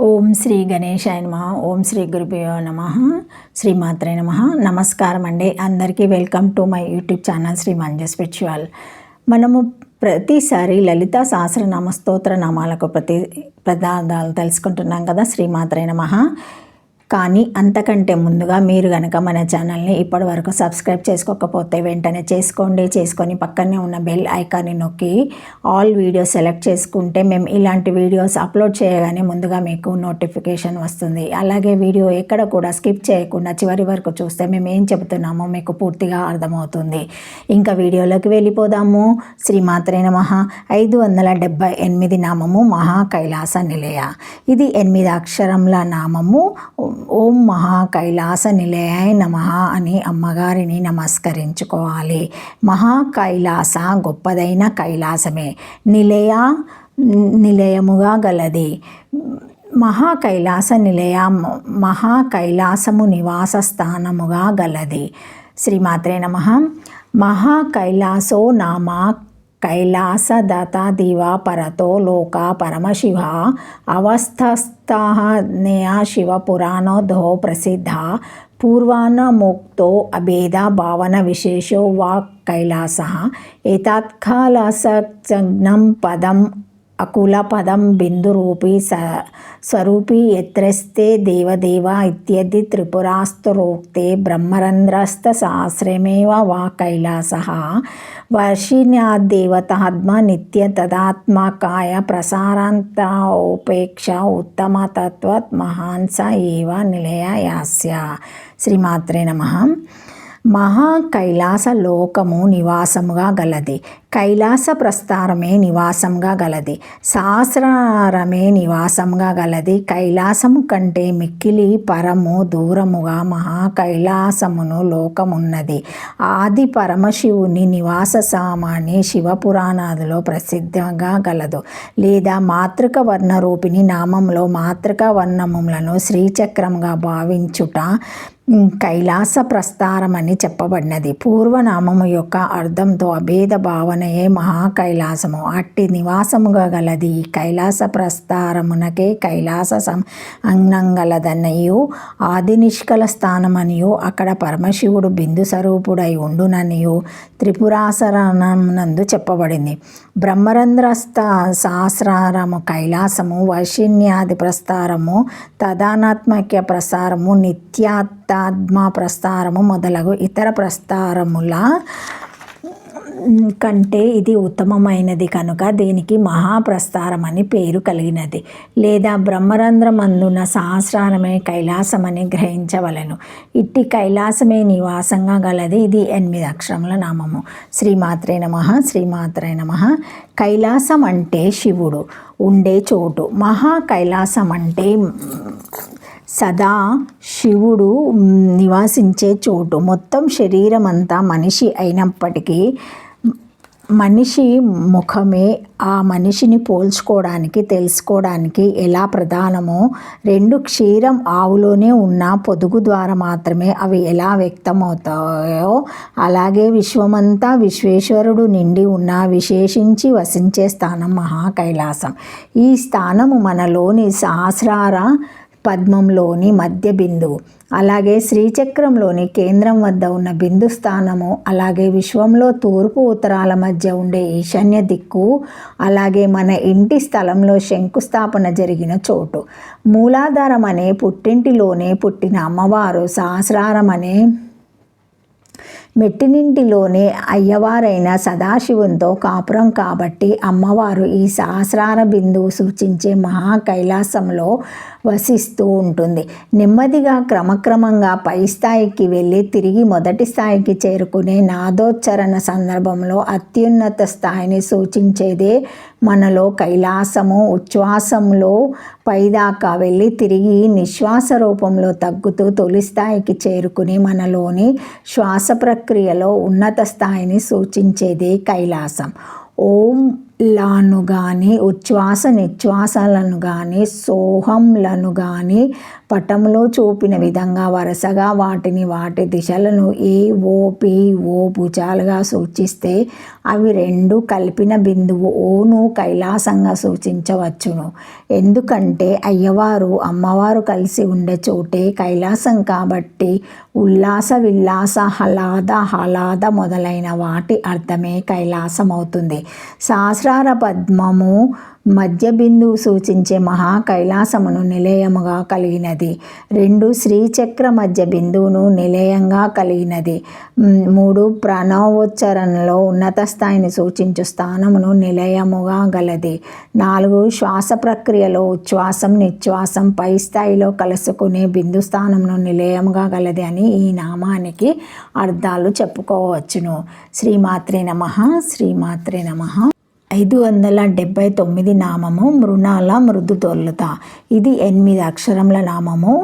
ఓం శ్రీ గణేశాయ నమః. ఓం శ్రీ గురుభ్యో నమః. శ్రీమాత్రే నమః. నమస్కారం అండి అందరికీ. Welcome to my YouTube channel Sri Manju spiritual. మనము ప్రతిసారి లలితా సహస్రనామ స్తోత్ర నామాలకు ప్రదార్థాలు తెలుసుకుంటున్నాం కదా. శ్రీమాత్రే నమః. కానీ అంతకంటే ముందుగా మీరు కనుక మన ఛానల్ని ఇప్పటి వరకు సబ్స్క్రైబ్ చేసుకోకపోతే వెంటనే చేసుకొని పక్కనే ఉన్న బెల్ ఐకాన్ని నొక్కి ఆల్ వీడియోస్ సెలెక్ట్ చేసుకుంటే మేము ఇలాంటి వీడియోస్ అప్లోడ్ చేయగానే ముందుగా మీకు నోటిఫికేషన్ వస్తుంది. అలాగే వీడియో ఎక్కడ కూడా స్కిప్ చేయకుండా చివరి వరకు చూస్తే మేము ఏం చెబుతున్నామో మీకు పూర్తిగా అర్థమవుతుంది. ఇంకా వీడియోలోకి వెళ్ళిపోదాము. శ్రీమాత్రే నమః. 578 నామము మహా కైలాస నిలయ. ఇది 8 అక్షరముల నామము. ఓం మహా కైలాస నిలయాయ నమః అని అమ్మగారిని నమస్కరించుకోవాలి. మహా కైలాస గొప్పదైన కైలాసమే. నిలయముగా గలది. మహా కైలాస నిలయ మహా కైలాసము నివాస స్థానముగా గలది. శ్రీమాత్రే నమః. మహా కైలాసో నామ కైలాస దతాదివ పరతో లోక పరమశివ అవస్థస్థానేయ శివ పురాణోద్ధో ప్రసిద్ధ పూర్వాన మోక్తో అభేద భావన విశేషో వా కైలాస ఏతాత్కాలసజ్ఞం పదం అకుల పదం బిందురూపీ స్వరూపీ ఎత్రస్తే దేవదేవ ఇత్యది త్రిపురాస్తరోక్తే బ్రహ్మరంధ్రస్థ సహస్రమేవ వా కైలాసః వర్షిణ్యాదేవతాత్మ నిత్య తదాత్మకాయ ప్రసారాంతోపేక్ష ఉత్తమతత్వత్ మహాంస ఏవ నిలయయాస్య. శ్రీమాత్రే నమః. మహా కైలాస లోకము నివాసముగా గలది. కైలాస ప్రస్థారమే నివాసంగా గలది. సహస్రారమే నివాసంగా గలది. కైలాసము కంటే మిక్కిలి పరము దూరముగా మహా కైలాసమును లోకమున్నది. ఆది పరమశివుని నివాస సామాని శివపురాణాదులో ప్రసిద్ధంగా గలదు. లేదా మాతృక వర్ణరూపిణి నామంలో మాతృక వర్ణములను శ్రీచక్రంగా భావించుట కైలాస ప్రస్థారమని చెప్పబడినది. పూర్వనామము యొక్క అర్థంతో అభేద భావనయే మహా కైలాసము. అట్టి నివాసముగా గలది. ఈ కైలాస ప్రస్థారమునకే కైలాస అంగంగలదన్నయు ఆది నిష్కల స్థానమనియు అక్కడ పరమశివుడు బిందు స్వరూపుడై ఉండుననియు త్రిపురాసరణమునందు చెప్పబడింది. బ్రహ్మరంధ్ర సహస్రారము కైలాసము, వైశిన్యాది ప్రస్థారము, తదానాత్మక్య ప్రస్థారము, నిత్యాత్మ ప్రస్థారము మొదలగు ఇతర ప్రస్థారముల కంటే ఇది ఉత్తమమైనది కనుక దీనికి మహాప్రస్థారం అని పేరు కలిగినది. లేదా బ్రహ్మరంధ్రమందున సహస్రారమే కైలాసమని గ్రహించవలెను. ఇట్టి కైలాసమే నివాసంగా గలది. ఇది 8 అక్షరముల నామము. శ్రీమాత్రే నమః. శ్రీమాత్రే నమః. కైలాసం అంటే శివుడు ఉండే చోటు. మహా కైలాసం అంటే సదా శివుడు నివాసించే చోటు. మొత్తం శరీరం అంతా మనిషి అయినప్పటికీ మనిషి ముఖమే ఆ మనిషిని పోల్చుకోవడానికి తెలుసుకోవడానికి ఎలా ప్రధానమో, 2 క్షీరం ఆవులోనే ఉన్న పొదుగు ద్వారా మాత్రమే అవి ఎలా వ్యక్తమవుతాయో అలాగే విశ్వమంతా విశ్వేశ్వరుడు నిండి ఉన్న విశేషించి వసించే స్థానం మహా కైలాసం. ఈ స్థానము మనలోని సహస్రార పద్మంలోని మధ్య బిందువు, అలాగే శ్రీచక్రంలోని కేంద్రం వద్ద ఉన్న బిందు స్థానము, అలాగే విశ్వంలో తూర్పు ఉత్తరాల మధ్య ఉండే ఈశాన్య దిక్కు, అలాగే మన ఇంటి స్థలంలో శంకుస్థాపన జరిగిన చోటు. మూలాధారం అనే పుట్టింటిలోనే పుట్టిన అమ్మవారు సహస్రారం అనే మెట్టినింటిలోనే అయ్యవారైన సదాశివునితో కాపురం కాబట్టి అమ్మవారు ఈ సహస్రార బిందువు సూచించే మహా కైలాసంలో వసిస్తూ ఉంటుంది. నెమ్మదిగా క్రమక్రమంగా పై స్థాయికి వెళ్ళి తిరిగి మొదటి స్థాయికి చేరుకునే నాదోచ్చరణ సందర్భంలో అత్యున్నత స్థాయిని సూచించేదే మనలో కైలాసము. ఉచ్ఛ్వాసంలో పైదాకా వెళ్ళి తిరిగి నిశ్వాస రూపంలో తగ్గుతూ తొలి స్థాయికి చేరుకుని మనలోని శ్వాస ప్రక్రియలో ఉన్నత స్థాయిని సూచించేదే కైలాసం. ఓం లాను కానీ ఉచ్ఛ్వాస నిశ్వాసాలను కానీ సోహంలను కానీ పటంలో చూపిన విధంగా వరుసగా వాటి దిశలను AOPO భుజాలుగా సూచిస్తే అవి రెండు కలిపిన బిందువు ఓను కైలాసంగా సూచించవచ్చును. ఎందుకంటే అయ్యవారు అమ్మవారు కలిసి ఉండే చోటే కైలాసం కాబట్టి ఉల్లాస విల్లాస హలాద మొదలైన వాటి అర్థమే కైలాసం అవుతుంది. సహస్రార పద్మము మధ్య బిందువు సూచించే మహా కైలాసమును నిలయముగా కలిగినది. 2 శ్రీచక్ర మధ్య బిందువును నిలయంగా కలిగినది. 3 ప్రణవోచ్చరణలో ఉన్నత స్థాయిని సూచించు స్థానమును నిలయముగా గలది. 4 శ్వాస ప్రక్రియలో ఉచ్ఛ్వాసం నిశ్వాసం పై స్థాయిలో కలుసుకునే బిందు స్థానమును నిలయముగా గలది అని ఈ నామానికి అర్థాలు చెప్పుకోవచ్చును. శ్రీమాత్రే నమః. శ్రీమాత్రే నమః. 579 నామము మృణాల మృదుదోలత. ఇది 8 అక్షరముల నామము.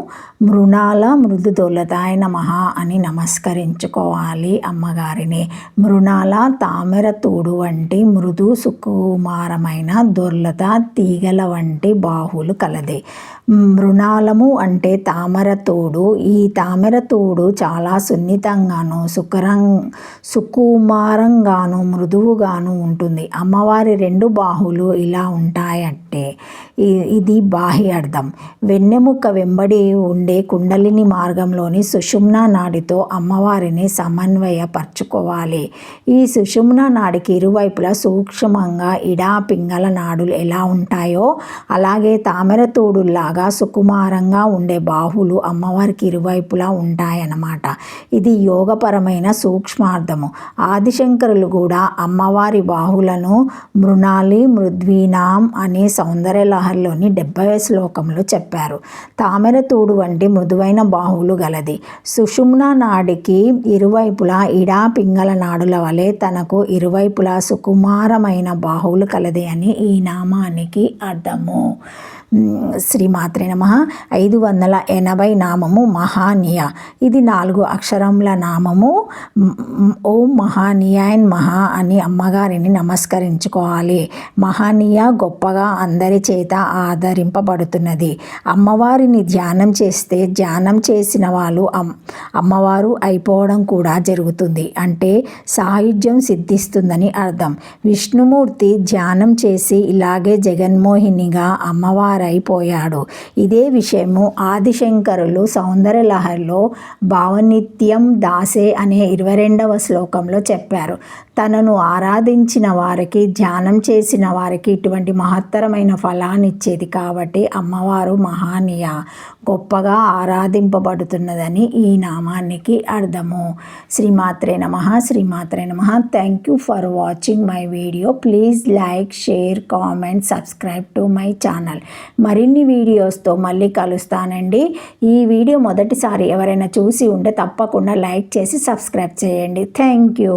మృణాల మృదుదోలతాయ నమః అని నమస్కరించుకోవాలి అమ్మగారిని. మృణాల తామర తూడు వంటి మృదు సుకుమారమైన దొర్లత తీగల వంటి బాహువులు కలది. మృణాలము అంటే తామర తోడు. ఈ తామర తోడు చాలా సున్నితంగాను సుకుమారంగాను మృదువుగాను ఉంటుంది. అమ్మవారి 2 బాహువులు ఇలా ఉంటాయంటే ఇది బాహ్య అర్థం. వెన్నెముక వెంబడి ఉండే కుండలిని మార్గంలోని సుషుమ్నా నాడితో అమ్మవారిని సమన్వయపరచుకోవాలి. ఈ సుషుమ్నా నాడికి ఇరువైపులా సూక్ష్మంగా ఇడా పింగళ నాడులు ఎలా ఉంటాయో అలాగే తామర తోడుల్లాగా సుకుమారంగా ఉండే బాహువులు అమ్మవారికి ఇరువైపులా ఉంటాయన్నమాట. ఇది యోగపరమైన సూక్ష్మార్థము. ఆదిశంకరులు కూడా అమ్మవారి బాహువులను మృణాలి మృద్వీనాం అనే సౌందర్య లహరిలోని 70వ శ్లోకంలో చెప్పారు. తామర తోడు వంటి మృదువైన బాహువులు గలది. సుషుమ్నా నాడికి ఇరువైపులా ఇడా పింగళ నాడుల వలె తనకు ఇరువైపులా సుకుమారమైన బాహువులు కలది అని ఈ నామానికి అర్థము. శ్రీమాత్రే నమః. 580 నామము మహానీయ. ఇది 4 అక్షరముల నామము. ఓం మహానీయాయ నమః అని అమ్మగారిని నమస్కరించుకోవాలి. మహానీయ గొప్పగా అందరి చేత ఆదరింపబడుతున్నది. అమ్మవారిని ధ్యానం చేస్తే ధ్యానం చేసిన వాళ్ళు అమ్మవారు అయిపోవడం కూడా జరుగుతుంది. అంటే సాయుధ్యం సిద్ధిస్తుందని అర్థం. విష్ణుమూర్తి ధ్యానం చేసి ఇలాగే జగన్మోహినిగా అమ్మవారు అయిపోయాడు. ఇదే విషయము ఆదిశంకరులు సౌందర్య లహరిలో భావనిత్యం దాసే అనే 22వ శ్లోకంలో చెప్పారు. తనను ఆరాధించిన వారికి ధ్యానం చేసిన వారికి ఇటువంటి మహత్తరమైన ఫలాన్ని ఇచ్చేది కాబట్టి అమ్మవారు మహానీయ గొప్పగా ఆరాధింపబడుతున్నదని ఈ నామానికి అర్థము. శ్రీమాత్రే నమః. శ్రీమాత్రే నమః. Thank you for watching my video. Please like share comment subscribe to my channel. మరిన్ని వీడియోస్తో మళ్ళీ కలుస్తానండి. ఈ వీడియో మొదటిసారి ఎవరైనా చూసి ఉంటే తప్పకుండా లైక్ చేసి సబ్స్క్రైబ్ చేయండి. Thank you.